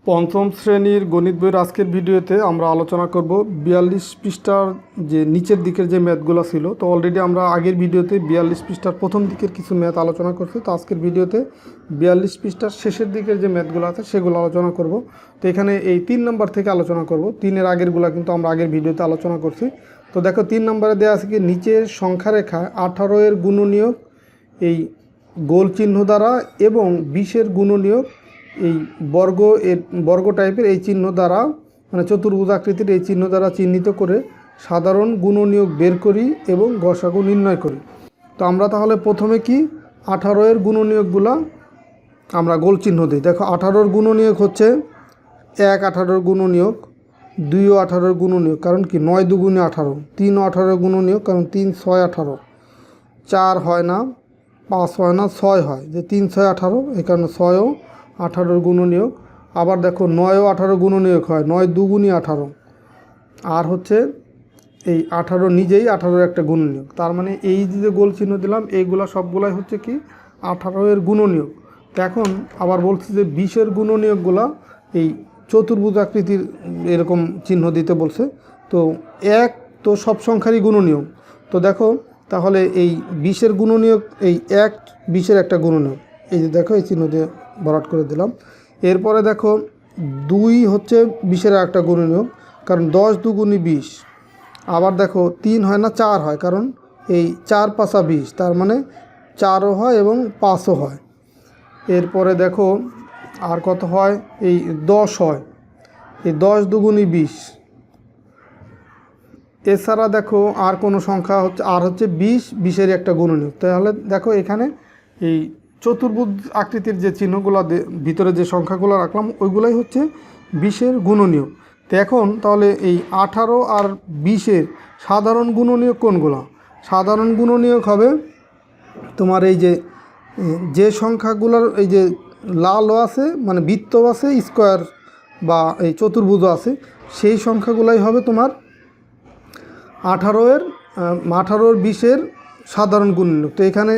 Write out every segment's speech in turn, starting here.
পঞ্চম শ্রেণীর গণিত বইয়ের আজকের ভিডিওতে আমরা আলোচনা করব 42 পৃষ্ঠার যে নিচের দিকের যে ম্যাথগুলো ছিল। তো অলরেডি আমরা আগের ভিডিওতে 42 পৃষ্ঠার প্রথম দিকের কিছু ম্যাথ আলোচনা করছি। তো আজকের ভিডিওতে 42 পৃষ্ঠার শেষের দিকের যে ম্যাথগুলো আছে সেগুলো আলোচনা করব। তো এখানে এই 3 নম্বর থেকে আলোচনা করব। 3-এর আগেরগুলো কিন্তু আমরা আগের ভিডিওতে আলোচনা করছি। তো দেখো 3 নম্বরে দেওয়া আছে কি, নিচের সংখ্যা রেখায় 18-এর গুণনীয়ক এই গোল চিহ্ন দ্বারা এবং 20-এর গুণনীয়ক এই বর্গ টাইপের এই চিহ্ন দ্বারা, মানে চতুর্ভুজ আকৃতির এই চিহ্ন দ্বারা চিহ্নিত করে সাধারণ গুণনীয়ক বের করি এবং গসাগু নির্ণয় করি। তো আমরা তাহলে প্রথমে কি 18-এর গুণনীয়কগুলা আমরা গোল চিহ্ন দিই। দেখো 18-এর গুণনীয়ক হচ্ছে 1 18-এর গুণনীয়ক, 2 18-এর গুণনীয়ক, কারণ কি 9 2 18, 3 18-এর গুণনীয়ক, কারণ 3 6 18, 4 হয় না, 5 হয় না, 6 হয়, যে 3 6 18, এই কারণে 6 ও 18-এর গুণনীয়ক। আবার দেখো 9 ও 18-এর গুণনীয়ক হয়, 9 2 18, আর হচ্ছে এই 18 নিজেই 18-এর একটা গুণনীয়ক। তার মানে এই যে গোল চিহ্ন দিলাম এইগুলা সবগুলাই হচ্ছে কি 18-এর গুণনীয়ক। তো এখন আবার বলছি যে 20-এর গুণনীয়কগুলা এই চতুর্ভুজ আকৃতির এরকম চিহ্ন দিতে বলছে। তো 1 তো সব সংখ্যারই গুণনীয়ক। তো দেখো তাহলে এই 20-এর গুণনীয়ক, এই 1 20-এর একটা গুণনীয়ক, এই যে দেখো এই চিহ্ন দিয়ে ভরাট করে দিলাম। এরপরে দেখো 2 হচ্ছে 20-এর একটা গুণনীয়ক, কারণ 10 2 20। আবার দেখো 3 হয় না, 4 হয়, কারণ এই 4 5 20, তার মানে 4ও হয় এবং 5ও হয়। এরপরে দেখো আর কত হয়, এই 10 হয়, এই 10 2 20। এছাড়া দেখো আর কোনো সংখ্যা হচ্ছে, আর হচ্ছে 20 20-এর একটা গুণনীয়ক। তাহলে দেখো এখানে এই চতুর্ভুজ আকৃতির যে চিহ্নগুলো ভিতরে যে সংখ্যাগুলো রাখলাম ওইগুলাই হচ্ছে 20-এর গুণনীয়ক। তো এখন তাহলে এই 18 আর 20-এর সাধারণ গুণনীয়ক কোনগুলো? সাধারণ গুণনীয়ক হবে তোমার এই যে সংখ্যাগুলোর এই যে লালও আছে, মানে বৃত্ত আছে, স্কোয়ার বা এই চতুর্ভুজ আছে, সেই সংখ্যাগুলাই হবে তোমার 18-এর 20-এর সাধারণ গুণনীয়ক। তো এখানে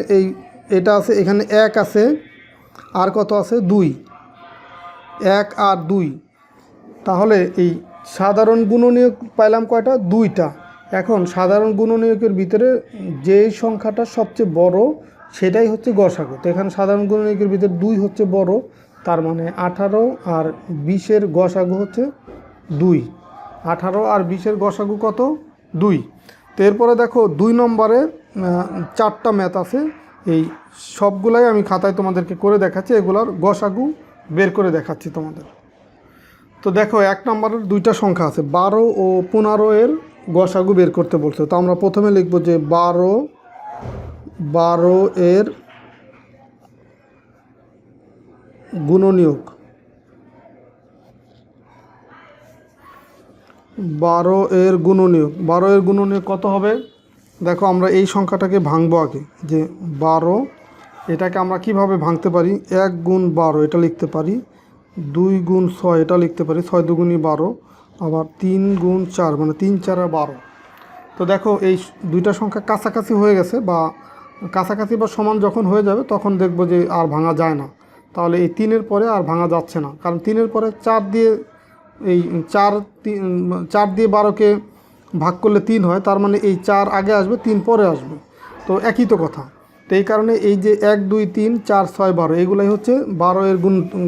এটা আছে, এখানে 1 আছে, আর কত আছে 2, 1 আর 2। তাহলে এই সাধারণ গুণনীয়ক পাইলাম কয়টা? 2টা। এখন সাধারণ গুণনীয়কের ভিতরে যে সংখ্যাটা সবচেয়ে বড় সেটাই হচ্ছে গসাগু। তো এখানে সাধারণ গুণনীয়কের ভিতরে 2 হচ্ছে বড়, তার মানে 18 আর 20-এর গসাগু হচ্ছে 2। 18 আর 20-এর গসাগু কত? 2। তো এরপরে দেখো 2 নম্বরে 4টা ম্যাথ আছে। এই সবগুলাই আমি খাতায় তোমাদেরকে করে দেখাচ্ছি, এগুলার গসাগু বের করে দেখাচ্ছি তোমাদের। তো দেখো 1 নম্বরের 2টা সংখ্যা আছে, 12 ও 15-এর গসাগু বের করতে বলছে। তো আমরা প্রথমে লিখব যে 12-এর গুণনীয়ক, 12-এর গুণনীয়ক, 12-এর গুণনীয়ক কত হবে? দেখো আমরা এই সংখ্যাটাকে ভাঙবো আগে, যে 12, এটাকে আমরা কিভাবে ভাঙতে পারি? 1 গুণ 12 এটা লিখতে পারি, 2 গুণ 6 এটা লিখতে পারি, 6 2 12, আবার 3 গুণ 4 মানে 3 4 12। তো দেখো এই 2টা সংখ্যা কাছাকাছি হয়ে গেছে, বা কাছাকাছি বা সমান যখন হয়ে যাবে তখন দেখব যে আর ভাঙা যায় না। তাহলে এই 3-এর পরে আর ভাঙা যাচ্ছে না, কারণ 3-এর পরে 4 দিয়ে, এই 4 দিয়ে 12কে ভাগ করলে 3 হয়, তার মানে এই 4 আগে আসবে, 3 পরে আসবে। তো একই তো কথা। তো এই কারণে এই যে 1 2 3 4 6 12 এগুলাই হচ্ছে 12-এর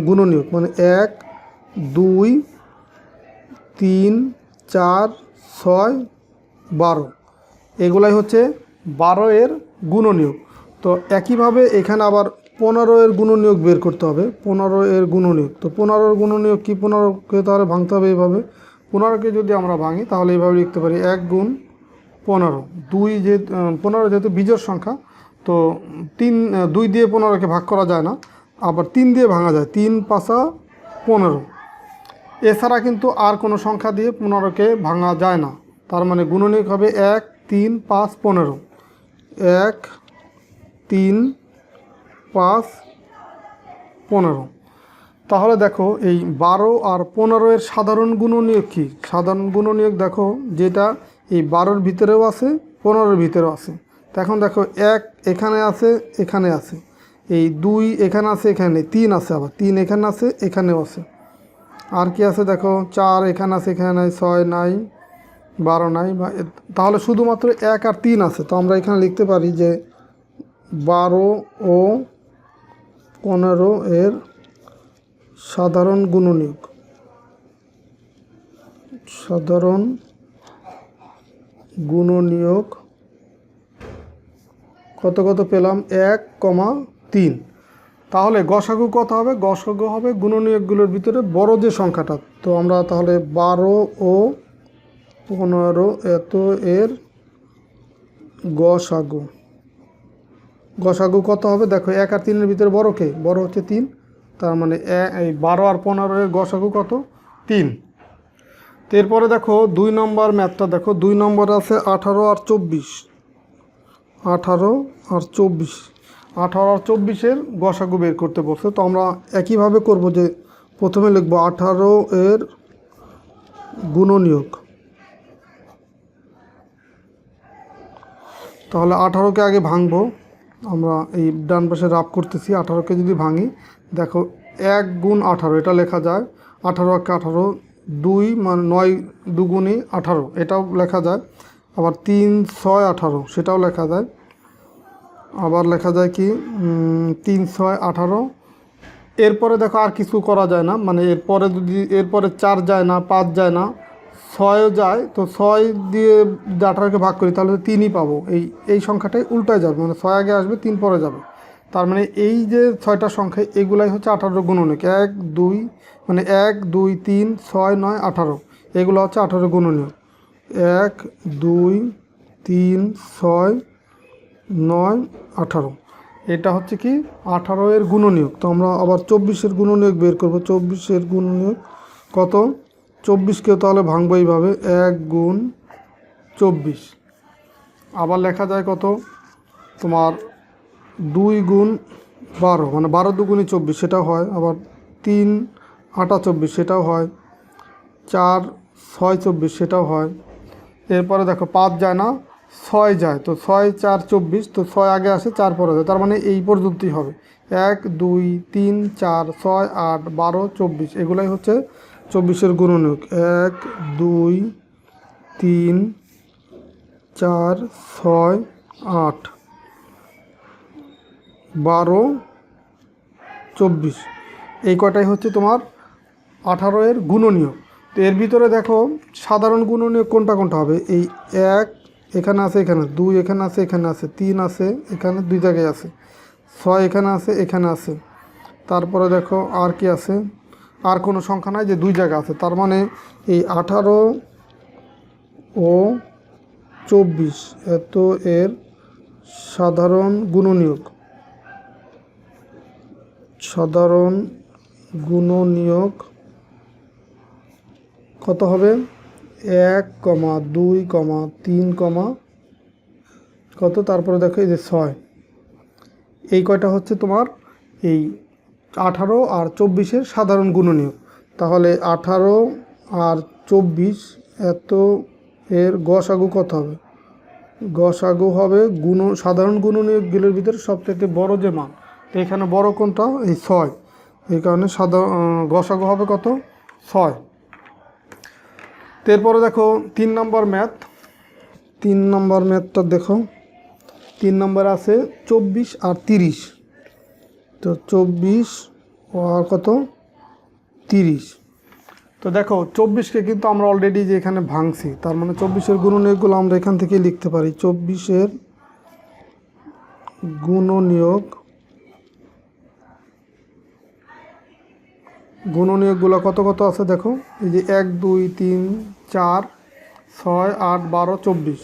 গুণনীয়ক, মানে 1 2 3 4 6 12 এগুলাই হচ্ছে 12-এর গুণনীয়ক। তো একইভাবে এখানে আবার 15-এর গুণনীয়ক বের করতে হবে, 15-এর গুণনীয়ক। তো 15-এর গুণনীয়ক কি? 15কে তাহলে ভাঙতে হবে এইভাবে। 15কে যদি আমরা ভাঙি তাহলে এইভাবে লিখতে পারি 1 গুণ 15, 2 যে 15 যেহেতু বিজোড় সংখ্যা, তো 2 দিয়ে 15কে ভাগ করা যায় না, আবার 3 দিয়ে ভাঙা যায়, 3 5 15। এছাড়া কিন্তু আর কোনো সংখ্যা দিয়ে 15কে ভাঙা যায় না, তার মানে গুণনীয়ক হবে 1 3 5 15, 1 3 5 15। তাহলে দেখো এই 12 আর 15-এর সাধারণ গুণনীয়ক কি? সাধারণ গুণনীয়ক দেখো যেটা এই 12-এর ভিতরেও আছে, 15-এর ভিতরেও আছে। তো এখন দেখো 1 এখানে আছে, এখানে আছে, এই 2 এখানে আছে, এখানে 3 আছে, আবার 3 এখানে আছে, এখানেও আছে। আর কি আছে দেখো, 4 এখানে আছে, এখানে নাই, 6 নাই, 12 নাই, তাহলে শুধুমাত্র 1 আর 3 আছে। তো আমরা এখানে লিখতে পারি যে 12 ও 15 এর সাধারণ গুণনীয়ক। সাধারণ গুণনীয়ক কত কত পেলাম, 1,3। তাহলে গসাগু কত হবে? গসাগু হবে গুণনীয়কগুলোর ভিতরে বড় যে সংখ্যাটা। তো আমরা তাহলে 12 ও 15 এত এর গসাগু। গসাগু কত হবে দেখো, 1 আর 3 এর ভিতরে বড় কে? বড় হচ্ছে 3। তার মানে এই 12 আর 15 এর গসাগু কত? 3। তো এরপরে দেখো 2 নম্বর ম্যাথটা দেখো। 2 নম্বর আছে 18 আর 24। 18 আর 24, 18 আর 24-এর গসাগু বের করতে বলছে। তো আমরা একইভাবে করব, যে প্রথমে লিখব 18 এর গুণনীয়ক। তাহলে 18কে আগে ভাঙবো। আমরা এই ডান পাশে রাফ করতেছি। 18কে যদি ভাঙি দেখো, 1 গুণ 18 এটা লেখা যায়। 18 কে 18, 2 মানে 9 দুগুণে 18 এটাও লেখা যায়। আবার 3 6 18 সেটাও লেখা যায়। আবার লেখা যায় কি 3 6 18। এরপরে দেখো আর কিছু করা যায় না, মানে এরপরে যদি এরপরে 4 যায় না, 5 যায় না, 6ও যায়। তো 6 দিয়ে 18কে ভাগ করি তাহলে 3ই পাবো। এই সংখ্যাটাই উল্টায় যাবে, মানে 6 আগে আসবে 3 পরে যাবে। তার মানে এই যে 6টা সংখ্যা এগুলাই হচ্ছে 18 গুণনীয়ক। 1 2 মানে 1 2 3 6 9 18 এগুলো হচ্ছে 18 গুণনীয়ক। 1 2 3 6 9 18 এটা হচ্ছে কি 18 এর গুণনীয়ক। তো আমরা আবার 24-এর গুণনীয়ক বের করব। 24-এর গুণনীয়ক কত? 24-কেও তাহলে ভাঙবো এইভাবে, 1 গুণ 24। আবার লেখা যায় কত তোমার 2 গুণ 12 মানে 12 দুগুণে 24 সেটাও হয়। আবার 3 8 24 সেটাও হয়। 4 6 24 সেটাও হয়। এরপরে দেখো 5 যায় না, 6 যায়। তো 6 4 24, তো 6 আগে আসে 4 পরে যায়। তার মানে এই পর্যন্তই হবে। 1 2 3 4 6 8 12 24 এগুলাই হচ্ছে 24-এর গুণনীয়ক। 1 2 3 4 6 8 12 24 এই কয়টাই হচ্ছে তোমার 18 এর গুণনীয়ক। তো এর ভিতরে দেখো সাধারণ গুণনীয়ক কোনটা কোনটা হবে। এই 1 এখানে আছে, এখানে 2 এখানে আছে, এখানে আছে 3 আছে, এখানে 2 জায়গায় আছে, 6 এখানে আছে, এখানে আছে। তারপরে দেখো আর কি আছে, আর কোনো সংখ্যা নাই যে 2 জায়গা আছে। তার মানে এই 18 ও 24 এত এর সাধারণ গুণনীয়ক। সাধারণ গুণনীয়ক কত হবে? 1, 2, 3, কত, তারপরে দেখো এই যে 6। এই কয়টা হচ্ছে তোমার এই 18 আর 24-এর সাধারণ গুণনীয়ক। তাহলে 18 আর 24 এত এর গসাগু কত হবে? গসাগু হবে সাধারণ গুণনীয়কগুলোর ভিতরে সবথেকে বড় যে মান। তো এখানে বড় কোনটা? এই 6। এই কারণে গসাগু হবে কত? 6। এরপরে দেখো 3 নম্বর ম্যাথ। 3 নম্বর ম্যাথটা দেখো। 3 নম্বর আছে 24 আর 30। তো 24 আর কত? 30। তো দেখো 24-কে কিন্তু আমরা অলরেডি যে এখানে ভাঙছি, তার মানে 24-এর গুণনীয়কগুলো আমরা এখান থেকে লিখতে পারি। 24-এর গুণনীয়কগুলো কত কত আছে দেখো। এই যে 1 2 3 4 6 8 12 24।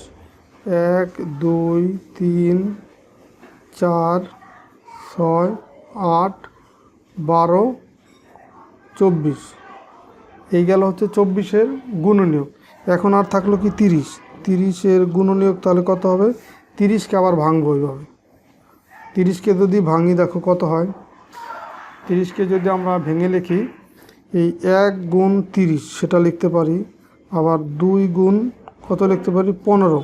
1 2 3 4 6 8 12 24 এই গেল হচ্ছে 24-এর গুণনীয়ক। এখন আর থাকলো কি 30। 30-এর গুণনীয়ক তাহলে কত হবে? 30-কে আবার ভাঙবো এইভাবে। 30-কে যদি ভাঙি দেখো কত হয়। 30-কে যদি আমরা ভেঙে লিখি, এই 1 গুণ 30 সেটা লিখতে পারি। আবার 2 গুণ কত লিখতে পারি? 15।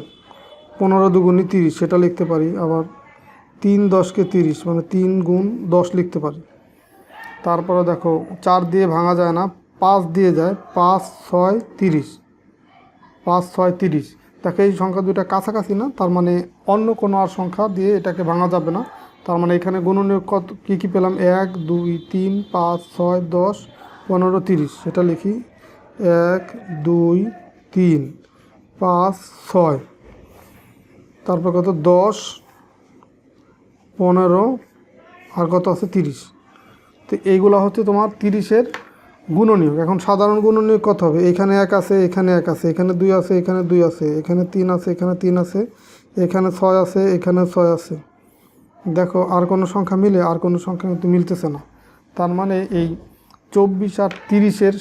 15 দুগুণে 30 সেটা লিখতে পারি। আবার 3 10-কে 30 মানে 3 গুণ 10 লিখতে পারি। তারপরে দেখো 4 দিয়ে ভাঙা যায় না, 5 দিয়ে যায়, 5 6 30, 5 6 30। দেখো এই সংখ্যা দুটা কাছাকাছি না, তার মানে অন্য কোনো আর সংখ্যা দিয়ে এটাকে ভাঙা যাবে না। তার মানে এখানে গুণনীয় কত কী পেলাম, 1 2 3 5 6 10 15 30। সেটা লিখি 1 2 3 5 6, তারপর কত 10 15 আর কত আছে 30। তো এইগুলো হচ্ছে তোমার 30-এর গুণনীয়ক। এখন সাধারণ গুণনীয়ক কত হবে, এখানে 1 আছে, এখানে 1 আছে, এখানে 2 আছে, এখানে 2 আছে, এখানে 3 আছে, এখানে 3 আছে, এখানে 6 আছে, এখানে 6 আছে। দেখো আর কোনো সংখ্যা মিলে, আর কোনো সংখ্যা কিন্তু মিলতেছে না। তার মানে এই 24 আর 30-এর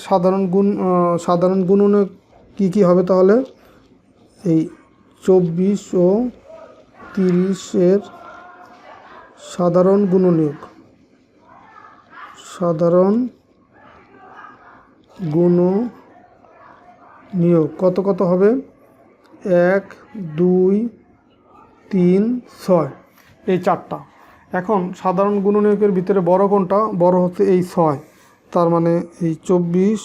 সাধারণ গুণনীয়ক কী কী হবে তাহলে, এই 24 ও 30-এর সাধারণ গুণনীয়ক, সাধারণ গুণনীয়ক কত কত হবে, 1 2 3 6, এই চারটা। এখন সাধারণ গুণনীয়কের ভিতরে বড় কোনটা, বড় হচ্ছে এই 6। তার মানে এই 24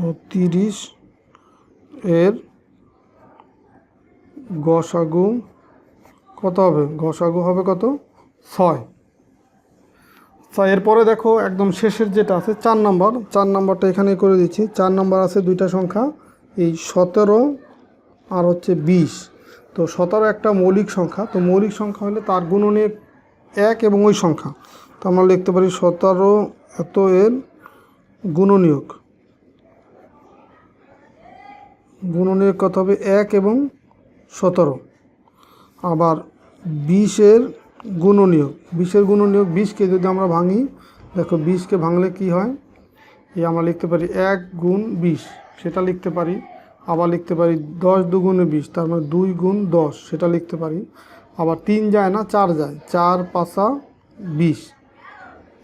ও 30 এর গসাগু কত হবে, গসাগু হবে কত, 6। এরপরে দেখো একদম শেষের যেটা আছে 4 নাম্বার, 4 নাম্বারটা এখানে করে দিচ্ছি। 4 নাম্বার আছে দুইটা সংখ্যা, এই 17 আর হচ্ছে 20। তো 17 একটা মৌলিক সংখ্যা, তো মৌলিক সংখ্যা হলে তার গুণনীয়ক 1 এবং ওই সংখ্যা। তো আমরা লিখতে পারি 17 এত এর গুণনীয়ক, গুণনীয়ক কত হবে, 1 এবং 17। আবার 20-এর গুণনীয়ক, 20-এর গুণনীয়ক 20-কে যদি আমরা ভাঙি, দেখো 20-কে ভাঙলে কি হয়, এই আমরা লিখতে পারি 1 গুণ 20, সেটা লিখতে পারি। আবার লিখতে পারি 10 2 20, তার মানে 2 গুণ 10, সেটা লিখতে পারি। আবার 3 যায় না, 4 যায়, 4 5 20।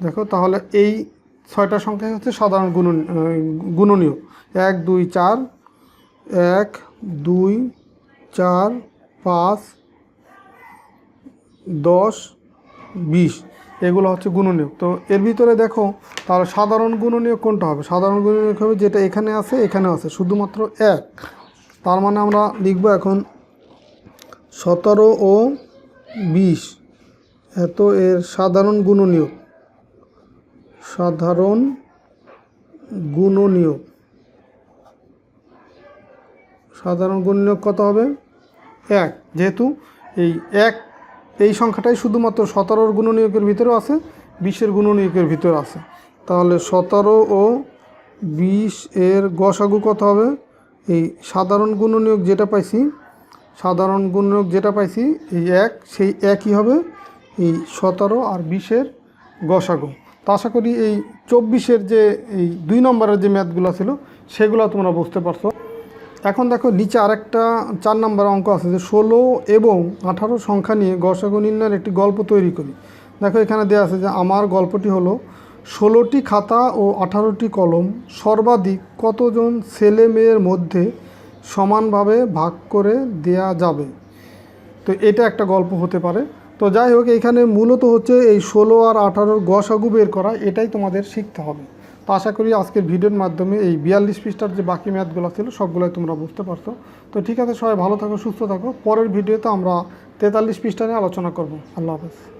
দেখো তাহলে এই 6টা সংখ্যাই হচ্ছে সাধারণ গুণনীয়ক, 1 2 4, 1 2 4 5 10 20, এগুলো হচ্ছে গুণনীয়ক। তো এর ভিতরে দেখো তাহলে সাধারণ গুণনীয়ক কোনটা হবে, সাধারণ গুণনীয়ক হবে যেটা এখানে আছে, এখানে আছে, শুধুমাত্র 1। তার মানে আমরা লিখব এখন 17 ও 20 এত এর সাধারণ গুণনীয়ক, সাধারণ গুণনীয়ক, সাধারণ গুণনীয়ক কত হবে, 1। যেহেতু এই 1 এই সংখ্যাটাই শুধুমাত্র 17-র গুণনীয়কের ভিতরেও আছে, 20-এর গুণনীয়কের ভিতরে আছে। তাহলে 17 ও 20 এর গসাগু কত হবে, এই সাধারণ গুণনীয়ক যেটা পাইছি, সাধারণ গুণনীয়ক যেটা পাইছি এই 1, সেই একই হবে এই 17 আর 20-এর গসাগু। তো আশা করি এই 24-এর যে এই 2 নম্বরের যে ম্যাথগুলো ছিল সেগুলো তোমরা বুঝতে পারছো। এখন দেখো নিচে আরেকটা 4 নম্বর অঙ্ক আছে যে 16 এবং 18 সংখ্যা নিয়ে গসাগু নির্ণয়ের একটি গল্প তৈরি করি। দেখো এখানে দেওয়া আছে যে আমার গল্পটি হলো 16টি খাতা ও 18টি কলম সর্বাধিক কতজন ছেলে মেয়ের মধ্যে সমানভাবে ভাগ করে দেয়া যাবে। তো এটা একটা গল্প হতে পারে। তো যাই হোক, এখানে মূলত হচ্ছে এই 16 আর 18-র গসাগু বের করা, এটাই তোমাদের শিখতে হবে। তো আশা করি আজকের ভিডিওর মাধ্যমে এই 42 পৃষ্ঠার যে বাকি ম্যাথগুলো ছিল সবগুলোই তোমরা বুঝতে পারছো। তো ঠিক আছে, সবাই ভালো থাকো, সুস্থ থাকো। পরের ভিডিওতে আমরা 43 পৃষ্ঠা নিয়ে আলোচনা করব। আল্লাহ হাফেজ।